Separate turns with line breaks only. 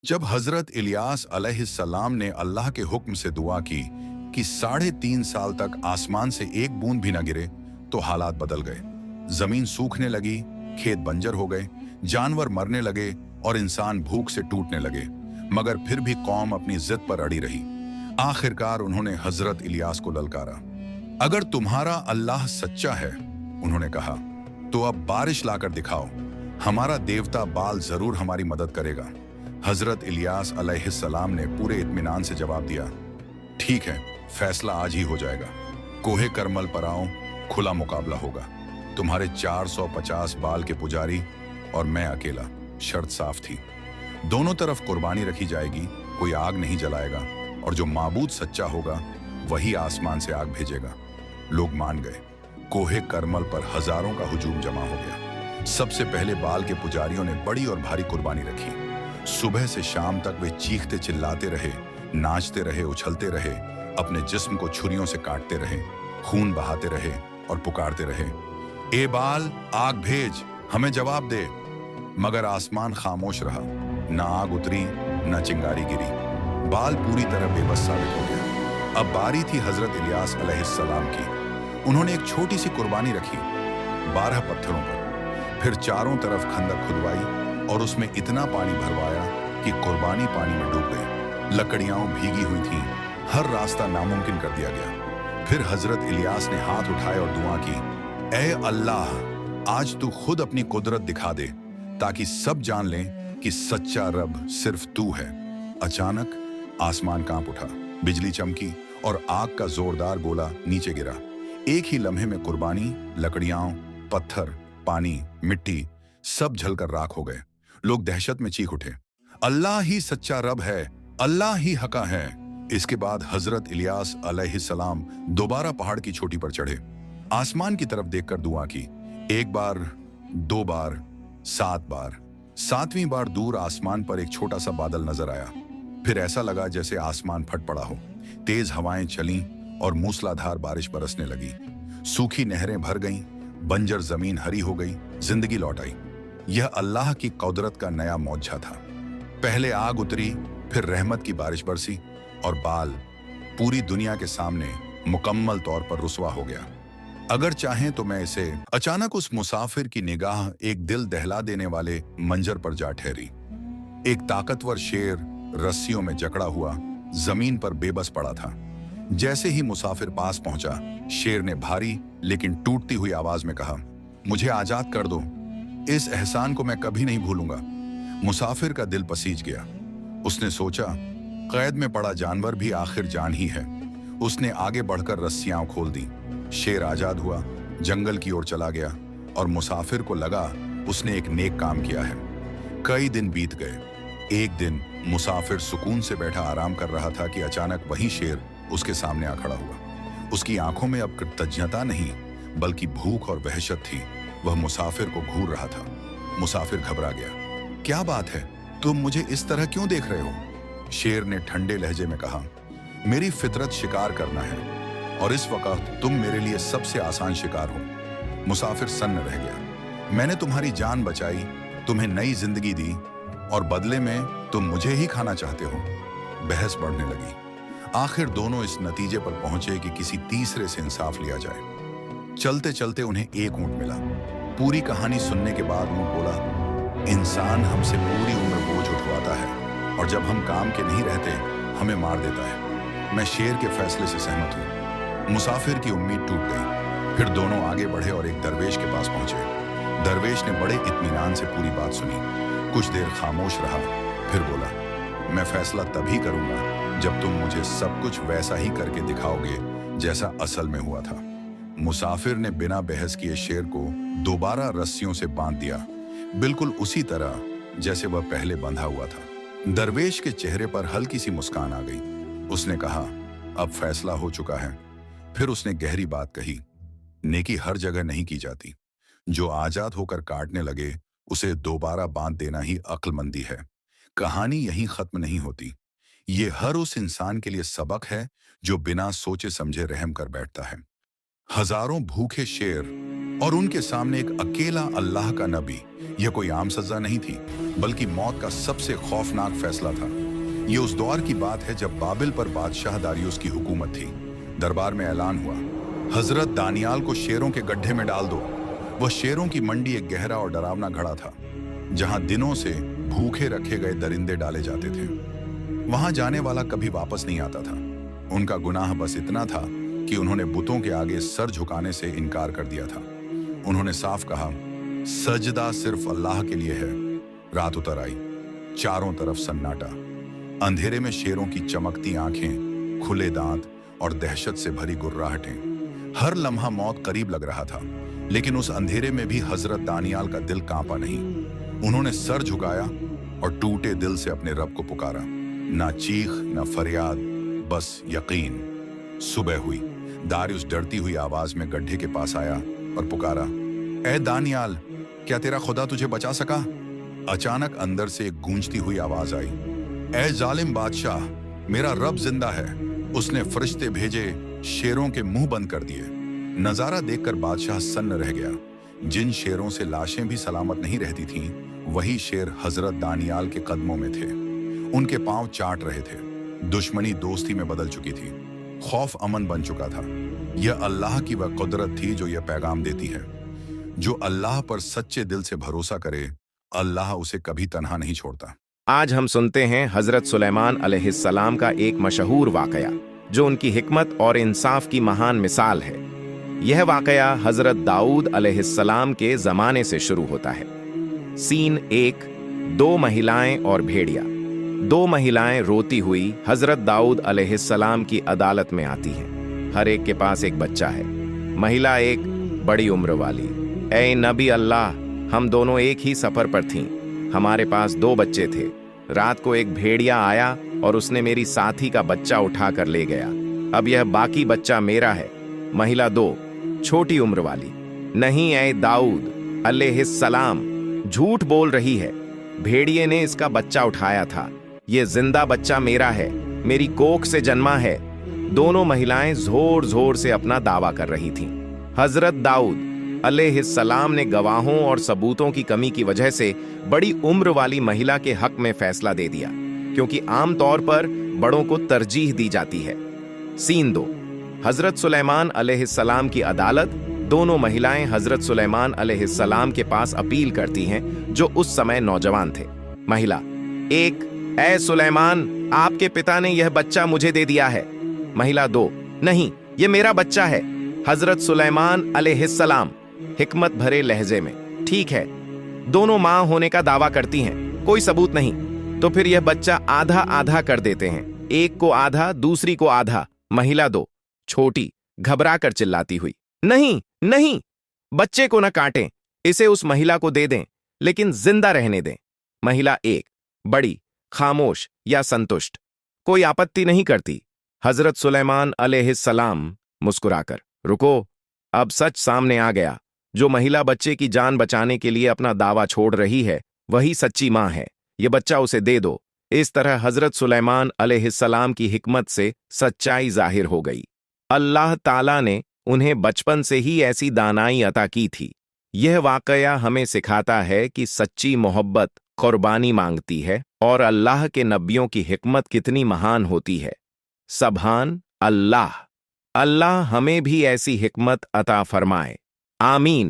जब हजरत इलियास अलैहिस्सलाम ने अल्लाह के हुक्म से दुआ की कि 3.5 साल तक आसमान से एक बूंद भी न गिरे, तो हालात बदल गए। जमीन सूखने लगी, खेत बंजर हो गए, जानवर मरने लगे और इंसान भूख से टूटने लगे। मगर फिर भी कौम अपनी जिद पर अड़ी रही। आखिरकार उन्होंने हजरत इलियास को ललकारा। अगर तुम्हारा अल्लाह सच्चा है, उन्होंने कहा, तो अब बारिश लाकर दिखाओ। हमारा देवता बाल जरूर हमारी मदद करेगा। हजरत इलियास अलैहिस्सलाम ने पूरे इत्मीनान से जवाब दिया, ठीक है, फैसला आज ही हो जाएगा। कोहे करमल पर आओ, खुला मुकाबला होगा। तुम्हारे 450 बाल के पुजारी और मैं अकेला। शर्त साफ थी, दोनों तरफ कुर्बानी रखी जाएगी, कोई आग नहीं जलाएगा, और जो माबूद सच्चा होगा वही आसमान से आग भेजेगा। लोग मान गए। कोहे करमल पर हजारों का हुजूम जमा हो गया। सबसे पहले बाल के पुजारियों ने बड़ी और भारी कुर्बानी रखी। सुबह से शाम तक वे चीखते चिल्लाते रहे, नाचते रहे, उछलते रहे, अपने जिस्म को छुरियों से काटते रहे, खून बहाते रहे और पुकारते रहे, ए बाल, आग भेज, हमें जवाब दे। मगर आसमान खामोश रहा। ना आग उतरी, ना चिंगारी गिरी। बाल पूरी तरह बेबस साबित हो गया। अब बारी थी हजरत इलियास अलैहिस्सलाम की। उन्होंने एक छोटी सी कुर्बानी रखी, 12 पत्थरों पर। फिर चारों तरफ खंदक खुदवाई और उसमें इतना पानी भरवाया कि कुर्बानी पानी में डूब गई। लकड़ियां भीगी हुई थीं, हर रास्ता नामुमकिन कर दिया गया। फिर हजरत इलियास ने हाथ उठाए और दुआ की, ए अल्लाह, आज तू खुद अपनी कुदरत दिखा दे, ताकि सब जान लें कि सच्चा रब सिर्फ तू है। अचानक आसमान कांप उठा, बिजली चमकी और आग का जोरदार गोला नीचे गिरा। एक ही लम्हे में कुर्बानी, लकड़ियां, पत्थर, पानी, मिट्टी सब जलकर राख हो गए। लोग दहशत में चीख उठे, अल्लाह ही सच्चा रब है, अल्लाह ही हका है। इसके बाद हजरत इलियास अलैहिस्सलाम दोबारा पहाड़ की चोटी पर चढ़े। आसमान की तरफ देखकर दुआ की, एक बार, 2 बार, 7 बार। 7वीं बार दूर आसमान पर एक छोटा सा बादल नजर आया। फिर ऐसा लगा जैसे आसमान फट पड़ा हो। तेज हवाएं चलीं और मूसलाधार बारिश बरसने लगी। सूखी नहरें भर गईं, बंजर जमीन हरी हो गई, जिंदगी लौट आई। यह अल्लाह की कुदरत का नया मौजज़ा था। पहले आग उतरी, फिर रहमत की बारिश बरसी और बाल पूरी दुनिया के सामने मुकम्मल तौर पर रुसवा हो गया। अगर चाहें तो मैं इसे अचानक उस मुसाफिर की निगाह एक दिल दहला देने वाले मंजर पर जा ठहरी। एक ताकतवर शेर रस्सियों में जकड़ा हुआ जमीन पर बेबस पड़ा था। जैसे ही मुसाफिर पास पहुंचा, शेर ने भारी लेकिन टूटती हुई आवाज में कहा, मुझे आजाद कर दो, इस एहसान को मैं कभी नहीं भूलूंगा। मुसाफिर का दिल पसीज गया। उसने सोचा, कैद में पड़ा जानवर भी आखिर जान ही है। उसने आगे बढ़कर रस्सियां खोल दी। शेर आजाद हुआ, जंगल की ओर चला गया और मुसाफिर को लगा उसने एक नेक काम किया है। कई दिन बीत गए। एक दिन मुसाफिर सुकून से बैठा आराम कर रहा था कि अचानक वही शेर उसके सामने आ खड़ा हुआ। उसकी आंखों में अब कृतज्ञता नहीं, बल्कि भूख और वहशत थी। वह मुसाफिर को घूर रहा था। मुसाफिर घबरा गया। क्या बात है, तुम मुझे इस तरह क्यों देख रहे हो? शेर ने ठंडे लहजे में कहा, मेरी फितरत शिकार करना है और इस वक्त तुम मेरे लिए सबसे आसान शिकार हो। मुसाफिर सन्न रह गया। मैंने तुम्हारी जान बचाई, तुम्हें नई जिंदगी दी और बदले में तुम मुझे ही खाना चाहते हो। बहस बढ़ने लगी। आखिर दोनों इस नतीजे पर पहुंचे कि किसी तीसरे से इंसाफ लिया जाए। चलते चलते उन्हें एक ऊंट मिला। पूरी कहानी सुनने के बाद ऊंट बोला, इंसान हमसे पूरी उम्र बोझ उठवाता है और जब हम काम के नहीं रहते हमें मार देता है। मैं शेर के फैसले से सहमत हूँ। मुसाफिर की उम्मीद टूट गई। फिर दोनों आगे बढ़े और एक दरवेश के पास पहुंचे। दरवेश ने बड़े इत्मीनान से पूरी बात सुनी। कुछ देर खामोश रहा, फिर बोला, मैं फैसला तभी करूंगा जब तुम मुझे सब कुछ वैसा ही करके दिखाओगे जैसा असल में हुआ था। मुसाफिर ने बिना बहस किए शेर को दोबारा रस्सियों से बांध दिया, बिल्कुल उसी तरह जैसे वह पहले बंधा हुआ था। दरवेश के चेहरे पर हल्की सी मुस्कान आ गई। उसने कहा, अब फैसला हो चुका है। फिर उसने गहरी बात कही, नेकी हर जगह नहीं की जाती। जो आजाद होकर काटने लगे उसे दोबारा बांध देना ही अक्लमंदी है। कहानी यहीं खत्म नहीं होती। ये हर उस इंसान के लिए सबक है जो बिना सोचे समझे रहम कर बैठता है। हजारों भूखे शेर और उनके सामने एक अकेला अल्लाह का नबी। यह कोई आम सजा नहीं थी, बल्कि मौत का सबसे खौफनाक फैसला था। ये उस दौर की बात है जब बाबिल पर बादशाह दारियुस की हुकूमत थी। दरबार में ऐलान हुआ, हजरत दानियाल को शेरों के गड्ढे में डाल दो। वह शेरों की मंडी एक गहरा और डरावना घड़ा था, जहां दिनों से भूखे रखे गए दरिंदे डाले जाते थे। वहां जाने वाला कभी वापस नहीं आता था। उनका गुनाह बस इतना था कि उन्होंने बुतों के आगे सर झुकाने से इनकार कर दिया था। उन्होंने साफ कहा, सजदा सिर्फ अल्लाह के लिए है। रात उतर आई, चारों तरफ सन्नाटा। अंधेरे में शेरों की चमकती आंखें, खुले दांत और दहशत से भरी गुर्राहटें। हर लम्हा मौत करीब लग रहा था, लेकिन उस अंधेरे में भी हजरत दानियाल का दिल कांपा नहीं। उन्होंने सर झुकाया और टूटे दिल से अपने रब को पुकारा। ना चीख, ना फरियाद, बस यकीन। सुबह हुई। दारियुस डरती हुई आवाज में गड्ढे के पास आया और पुकारा, ए दानियाल, क्या तेरा खुदा तुझे बचा सका? अचानक अंदर से एक गूंजती हुई आवाज आई, ए जालिम बादशाह, मेरा रब जिंदा है। उसने फरिश्ते भेजे, शेरों के मुंह बंद कर दिए। नजारा देखकर बादशाह सन्न रह गया। जिन शेरों से लाशें भी सलामत नहीं रहती थीं, वही शेर हजरत दानियाल के कदमों में थे। उनके पांव चाट रहे थे। दुश्मनी दोस्ती में बदल चुकी थी, खौफ अमन बन चुका था। यह अल्लाह की वह कुदरत थी जो यह पैगाम देती है, जो अल्लाह पर सच्चे दिल से भरोसा करे, अल्लाह उसे कभी तन्हा नहीं छोड़ता।
आज हम सुनते हैं हजरत सुलेमान अलैहिस्सलाम का एक मशहूर वाकया, जो उनकी हिकमत और इंसाफ की महान मिसाल है। यह वाकया हजरत दाऊद अलैहिस्सलाम के जमाने से शुरू होता है। सीन 1, 2 महिलाएं और भेड़िया। 2 महिलाएं रोती हुई हजरत दाऊद अलैहिस्सलाम की अदालत में आती हैं। हर एक के पास एक बच्चा है। महिला एक, बड़ी उम्र वाली, ऐ नबी अल्लाह, हम दोनों एक ही सफर पर थीं। हमारे पास 2 बच्चे थे। रात को एक भेड़िया आया और उसने मेरी साथी का बच्चा उठा कर ले गया। अब यह बाकी बच्चा मेरा है। महिला 2, छोटी उम्र वाली, नहीं ऐ दाऊद अलैहिस्सलाम, झूठ बोल रही है। भेड़िए ने इसका बच्चा उठाया था। ये जिंदा बच्चा मेरा है, मेरी कोख से जन्मा है। दोनों महिलाएं जोर जोर से अपना दावा कर रही थीं। हजरत दाऊद अलैहिस्सलाम ने गवाहों और सबूतों की कमी की वजह से बड़ी उम्र वाली महिला के हक में फैसला दे दिया, क्योंकि आमतौर पर बड़ों को तरजीह दी जाती है। सीन 2, हजरत सुलेमान अलैहिस्सलाम की अदालत। दोनों महिलाएं हजरत सुलेमान अलैहिस्सलाम के पास अपील करती हैं, जो उस समय नौजवान थे। महिला 1, ऐ सुलेमान, आपके पिता ने यह बच्चा मुझे दे दिया है। महिला 2, नहीं, ये मेरा बच्चा है। हजरत सुलेमान अलैहिस्सलाम हिकमत भरे लहजे में, ठीक है, दोनों मां होने का दावा करती हैं, कोई सबूत नहीं, तो फिर यह बच्चा आधा आधा कर देते हैं, एक को आधा, दूसरी को आधा। महिला 2, छोटी, घबरा कर चिल्लाती हुई, नहीं नहीं, बच्चे को न काटें, इसे उस महिला को दे दें, लेकिन जिंदा रहने दें। महिला 1, बड़ी, खामोश या संतुष्ट, कोई आपत्ति नहीं करती। हजरत सुलेमान अलैहिस्सलाम मुस्कुराकर, रुको, अब सच सामने आ गया। जो महिला बच्चे की जान बचाने के लिए अपना दावा छोड़ रही है, वही सच्ची मां है। ये बच्चा उसे दे दो। इस तरह हजरत सुलेमान अलैहिस्सलाम की हिकमत से सच्चाई जाहिर हो गई। अल्लाह ताला ने उन्हें बचपन से ही ऐसी दानाई अता की थी। यह वाकया हमें सिखाता है कि सच्ची मोहब्बत कुर्बानी मांगती है और अल्लाह के नबियों की हिकमत कितनी महान होती है। सबहान अल्लाह। अल्लाह हमें भी ऐसी हिकमत अता फरमाए। आमीन।